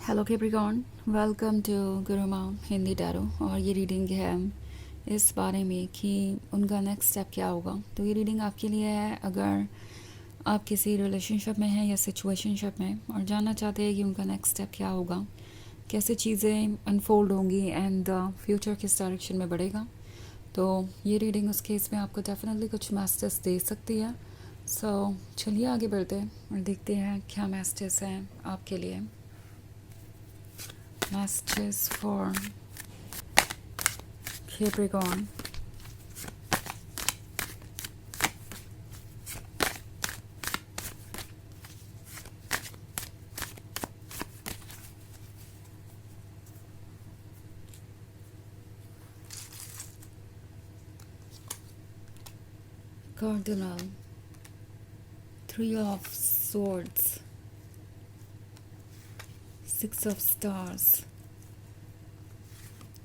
Hello Capricorn, welcome to गुरु माम Hindi tarot. और ये रीडिंग है इस बारे में कि उनका नेक्स्ट स्टेप क्या होगा। तो ये रीडिंग आपके लिए है अगर आप किसी रिलेशनशिप में हैं या सिचुएशनशिप में और जानना चाहते हैं कि उनका नेक्स्ट स्टेप क्या होगा, कैसे चीज़ें अनफोल्ड होंगी एंड फ्यूचर किस डायरेक्शन में बढ़ेगा। तो ये रीडिंग उस केस में आपको डेफिनेटली कुछ मैसेजेस दे सकती है। सो चलिए आगे बढ़ते हैं और देखते हैं क्या मैसेजेस हैं आपके लिए। Messages for Capricorn. Cardinal, Three of Swords, Six of Stars,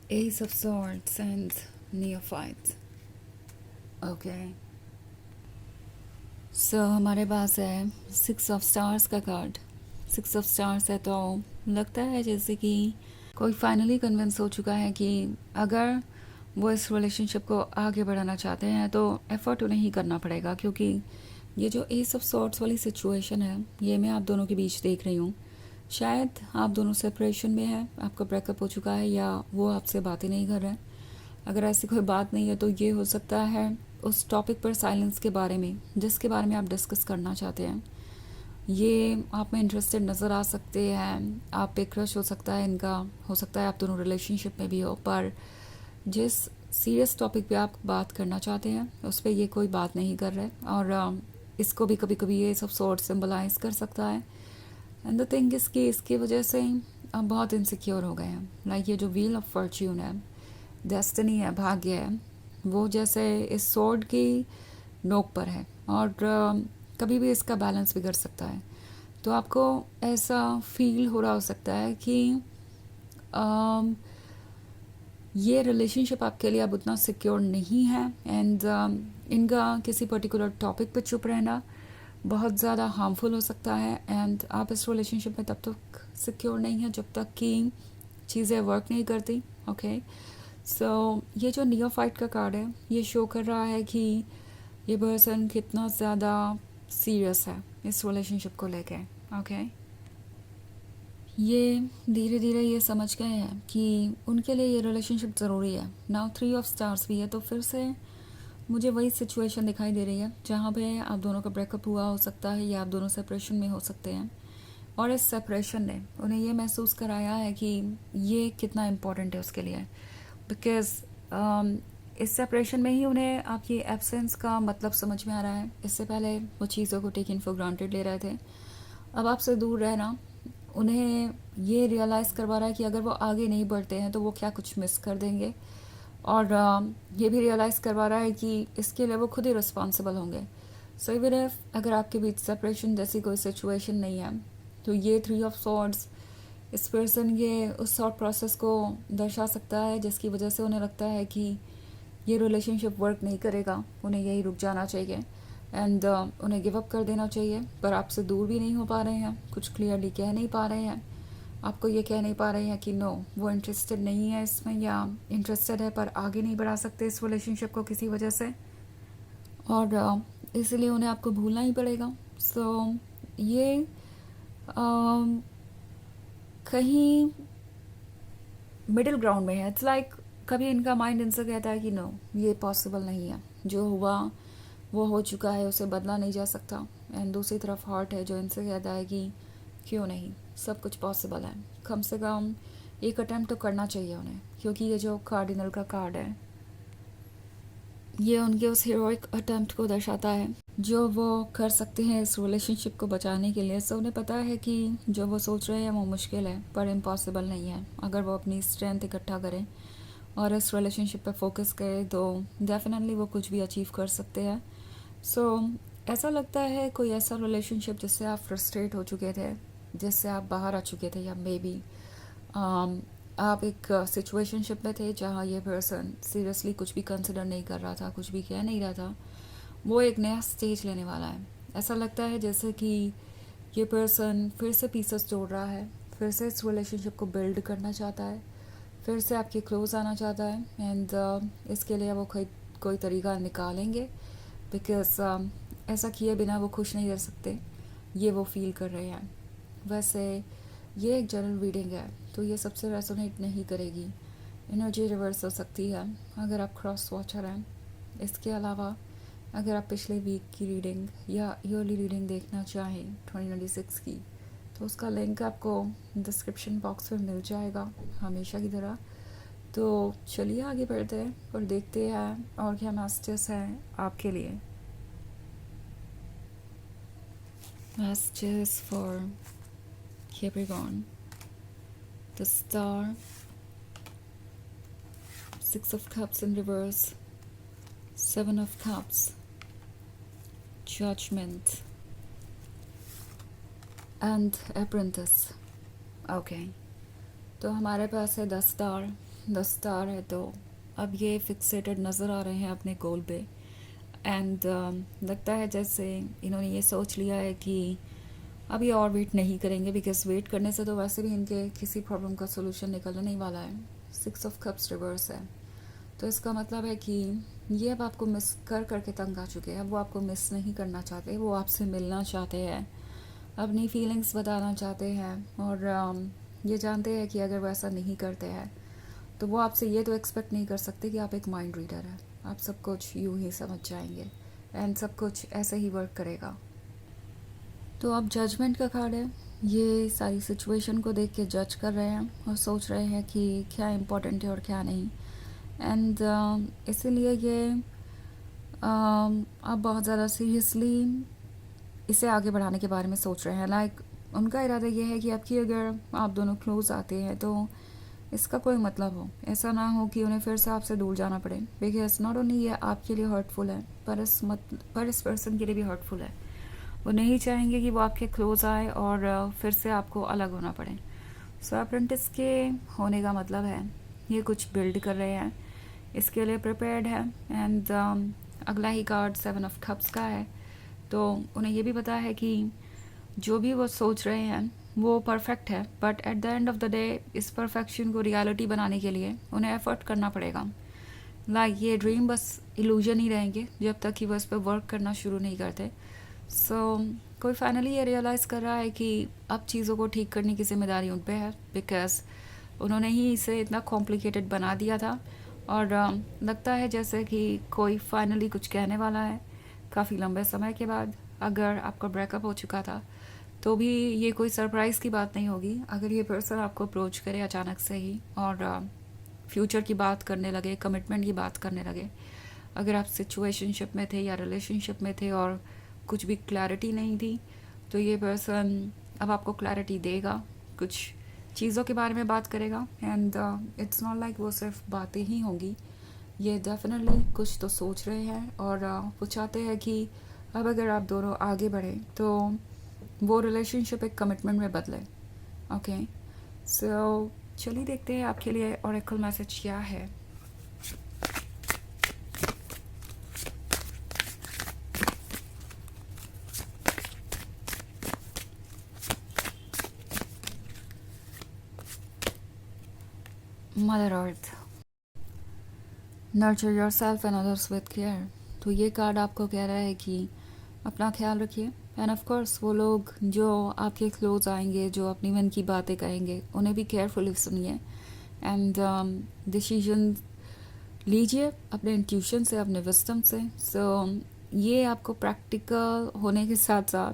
Ace of Swords and Neophyte. Okay. So हमारे पास है सिक्स ऑफ स्टार्स का कार्ड। सिक्स ऑफ स्टार्स है तो लगता है जैसे कि कोई फाइनली कन्विंस हो चुका है कि अगर वो इस रिलेशनशिप को आगे बढ़ाना चाहते हैं तो एफर्ट उन्हें ही करना पड़ेगा, क्योंकि ये जो एस ऑफ सॉर्ट्स वाली सिचुएशन है ये मैं आप दोनों के बीच देख रही हूँ। शायद आप दोनों सेपरेशन में हैं, आपका ब्रेकअप हो चुका है या वो आपसे बातें नहीं कर रहे हैं। अगर ऐसी कोई बात नहीं है तो ये हो सकता है उस टॉपिक पर साइलेंस के बारे में जिसके बारे में आप डिस्कस करना चाहते हैं, ये आप में इंटरेस्टेड नज़र आ सकते हैं। आप पे क्रश हो सकता है इनका, हो सकता है आप दोनों रिलेशनशिप में भी हो, पर जिस सीरियस टॉपिक पे आप बात करना चाहते हैं उस पर ये कोई बात नहीं कर रहे। और इसको भी कभी कभी ये सब सॉर्ट सिंबलाइज कर सकता है। एंड द थिंग इज़ कि इसकी वजह से आप बहुत इनसिक्योर हो गए हैं। लाइक ये जो व्हील ऑफ फॉर्च्यून है, डेस्टिनी है, भाग्य है, वो जैसे इस स्वॉर्ड की नोक पर है और कभी भी इसका बैलेंस बिगड़ सकता है। तो आपको ऐसा फील हो रहा हो सकता है कि ये रिलेशनशिप आपके लिए अब उतना सिक्योर नहीं है एंड इनका किसी पर्टिकुलर टॉपिक पे चुप रहना बहुत ज़्यादा हार्मफुल हो सकता है। एंड आप इस रिलेशनशिप में तब तक सिक्योर नहीं है जब तक कि चीज़ें वर्क नहीं करती। ओके, सो ये जो नियोफाइट का कार्ड है ये शो कर रहा है कि ये पर्सन कितना ज़्यादा सीरियस है इस रिलेशनशिप को लेके। ओके, ये धीरे धीरे ये समझ गए हैं कि उनके लिए ये रिलेशनशिप ज़रूरी है। नाउ थ्री ऑफ स्टार्स भी है तो फिर से मुझे वही सिचुएशन दिखाई दे रही है जहाँ पे आप दोनों का ब्रेकअप हुआ हो सकता है या आप दोनों सेपरेशन में हो सकते हैं। और इस सेपरेशन ने उन्हें ये महसूस कराया है कि ये कितना इम्पोर्टेंट है उसके लिए, बिकॉज इस सेपरेशन में ही उन्हें आपकी एब्सेंस का मतलब समझ में आ रहा है। इससे पहले वो चीज़ों को टेक इन फॉर ग्रांटेड ले रहे थे। अब आपसे दूर रहना उन्हें ये रियलाइज़ करवा रहा है कि अगर वो आगे नहीं बढ़ते हैं तो वो क्या कुछ मिस कर देंगे। और ये भी रियलाइज़ करवा रहा है कि इसके लिए वो खुद ही रिस्पॉन्सिबल होंगे। सो इवन इफ अगर आपके बीच सेपरेशन जैसी कोई सिचुएशन नहीं है तो ये थ्री ऑफ सॉर्ड्स इस पर्सन ये उस थॉट प्रोसेस को दर्शा सकता है जिसकी वजह से उन्हें लगता है कि ये रिलेशनशिप वर्क नहीं करेगा, उन्हें यही रुक जाना चाहिए एंड उन्हें गिव अप कर देना चाहिए। पर आपसे दूर भी नहीं हो पा रहे हैं, कुछ क्लियरली कह नहीं पा रहे हैं, आपको ये कह नहीं पा रहे हैं कि नो वो इंटरेस्टेड नहीं है इसमें या इंटरेस्टेड है पर आगे नहीं बढ़ा सकते इस रिलेशनशिप को किसी वजह से, और इसलिए उन्हें आपको भूलना ही पड़ेगा। सो ये कहीं मिडिल ग्राउंड में है। इट्स लाइक कभी इनका माइंड इनसे कहता है कि नो ये पॉसिबल नहीं है, जो हुआ वो हो चुका है, उसे बदला नहीं जा सकता। एंड दूसरी तरफ हार्ट है जो इनसे कहता है कि क्यों नहीं, सब कुछ पॉसिबल है, कम से कम एक अटैम्प्ट तो करना चाहिए उन्हें। क्योंकि ये जो कार्डिनल का कार्ड है ये उनके उस हीरोइक अटैम्प्ट को दर्शाता है जो वो कर सकते हैं इस रिलेशनशिप को बचाने के लिए। सो उन्हें पता है कि जो वो सोच रहे हैं वो मुश्किल है पर इम्पॉसिबल नहीं है। अगर वो अपनी स्ट्रेंथ इकट्ठा करें और इस रिलेशनशिप पे फोकस करें तो डेफिनेटली वो कुछ भी अचीव कर सकते हैं। सो ऐसा लगता है कोई ऐसा रिलेशनशिप जिससे आप फ्रस्ट्रेट हो चुके थे, जिससे आप बाहर आ चुके थे, या मे बी आप एक सिचुएशनशिप में थे जहाँ ये पर्सन सीरियसली कुछ भी कंसिडर नहीं कर रहा था, कुछ भी कह नहीं रहा था, वो एक नया स्टेज लेने वाला है। ऐसा लगता है जैसे कि ये पर्सन फिर से पीसेस जोड़ रहा है, फिर से इस रिलेशनशिप को बिल्ड करना चाहता है, फिर से आपके क्लोज आना चाहता है। एंड इसके लिए वो कोई तरीका निकालेंगे, बिकॉज ऐसा किए बिना वो खुश नहीं रह सकते, ये वो फील कर रहे हैं। वैसे ये एक जनरल रीडिंग है, तो ये सबसे रेजोनेट नहीं करेगी, एनर्जी रिवर्स हो सकती है अगर आप क्रॉस वॉचर हैं। इसके अलावा अगर आप पिछले वीक की रीडिंग या ईयरली रीडिंग देखना चाहें 2026 की, तो उसका लिंक आपको डिस्क्रिप्शन बॉक्स में मिल जाएगा हमेशा की तरह। तो चलिए आगे बढ़ते हैं और देखते हैं और क्या मैसेजेस हैं आपके लिए। Messages for Capricorn, the Star, Six of Cups in reverse, Seven of Cups, Judgment and Apprentice. Okay, तो हमारे पास है द स्टार है, तो अब ये फिक्सेटेड नज़र आ रहे हैं अपने गोल पे। एंड लगता है जैसे इन्होंने ये सोच लिया है कि अभी और वेट नहीं करेंगे, बिकॉज वेट करने से तो वैसे भी इनके किसी प्रॉब्लम का सोल्यूशन निकलने नहीं वाला है। 6 ऑफ कप्स रिवर्स है, तो इसका मतलब है कि ये अब आपको मिस करके तंग आ चुके हैं। अब वो आपको मिस नहीं करना चाहते, वो आपसे मिलना चाहते हैं, अपनी फीलिंग्स बताना चाहते हैं। और ये जानते हैं कि अगर वो ऐसा नहीं करते हैं तो वो आपसे ये तो एक्सपेक्ट नहीं कर सकते कि आप एक माइंड रीडर हैं, आप सब कुछ यूँ ही समझ जाएंगे एंड सब कुछ ऐसे ही वर्क करेगा। तो अब जजमेंट का कार्ड है, ये सारी सिचुएशन को देख के जज कर रहे हैं और सोच रहे हैं कि क्या इम्पोर्टेंट है और क्या नहीं। एंड इसीलिए ये अब बहुत ज़्यादा सीरियसली इसे आगे बढ़ाने के बारे में सोच रहे हैं। लाइक उनका इरादा ये है कि आपकी अगर आप दोनों क्लोज आते हैं तो इसका कोई मतलब हो, ऐसा ना हो कि उन्हें फिर से आपसे दूर जाना पड़े, बिकॉज नॉट ओनली ये आपके लिए हर्टफुल है पर इस पर्सन के लिए भी हर्टफुल है। वो नहीं चाहेंगे कि वो आपके क्लोज आए और फिर से आपको अलग होना पड़े। सो अप्रेंटिस के होने का मतलब है ये कुछ बिल्ड कर रहे हैं, इसके लिए प्रिपेयर्ड है। एंड अगला ही कार्ड 7 ऑफ कप्स का है, तो उन्हें ये भी पता है कि जो भी वो सोच रहे हैं वो परफेक्ट है, but at the end of the day इस परफेक्शन को रियलिटी बनाने के लिए उन्हें एफर्ट करना पड़ेगा। लाइक ये ड्रीम बस इल्यूजन ही रहेंगे जब तक कि वो इस पर वर्क करना शुरू नहीं करते। कोई फाइनली ये रियलाइज़ कर रहा है कि अब चीज़ों को ठीक करने की जिम्मेदारी उन पे है, बिकॉज उन्होंने ही इसे इतना कॉम्प्लिकेटेड बना दिया था। और लगता है जैसे कि कोई फाइनली कुछ कहने वाला है काफ़ी लंबे समय के बाद। अगर आपका ब्रेकअप हो चुका था तो भी ये कोई सरप्राइज़ की बात नहीं होगी अगर ये पर्सन आपको अप्रोच करे अचानक से ही और फ्यूचर की बात करने लगे, कमिटमेंट की बात करने लगे। अगर आप सिचुएशनशिप में थे या रिलेशनशिप में थे और कुछ भी क्लैरिटी नहीं थी, तो ये पर्सन अब आपको क्लैरिटी देगा, कुछ चीज़ों के बारे में बात करेगा। एंड इट्स नॉट लाइक वो सिर्फ बातें ही होंगी, ये डेफिनेटली कुछ तो सोच रहे हैं और वो चाहते हैं कि अब अगर आप दोनों आगे बढ़ें तो वो रिलेशनशिप एक कमिटमेंट में बदले। ओके, सो चलिए देखते हैं आपके लिए ऑरेकल मैसेज क्या है। Mother earth, nurture your self and others with care. तो ये कार्ड आपको कह रहा है कि अपना ख्याल रखिए। एंड ऑफ कोर्स वो लोग जो आपके क्लोज आएंगे, जो अपनी मन की बातें कहेंगे, उन्हें भी केयरफुली सुनिए एंड डिसीजन लीजिए अपने इंट्यूशन से, अपने विस्डम से। सो ये आपको प्रैक्टिकल होने के साथ साथ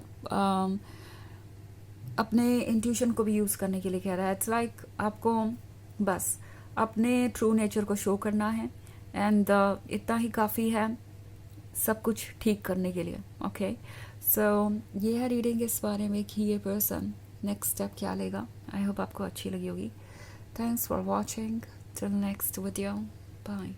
अपने इंट्यूशन को भी यूज़ करने के लिए कह रहा है। इट्स लाइक आपको बस अपने ट्रू नेचर को शो करना है एंड इतना ही काफ़ी है सब कुछ ठीक करने के लिए। ओके, सो ये है रीडिंग इस बारे में कि ये पर्सन नेक्स्ट स्टेप क्या लेगा। आई होप आपको अच्छी लगी होगी। Thanks for watching, till next video, bye.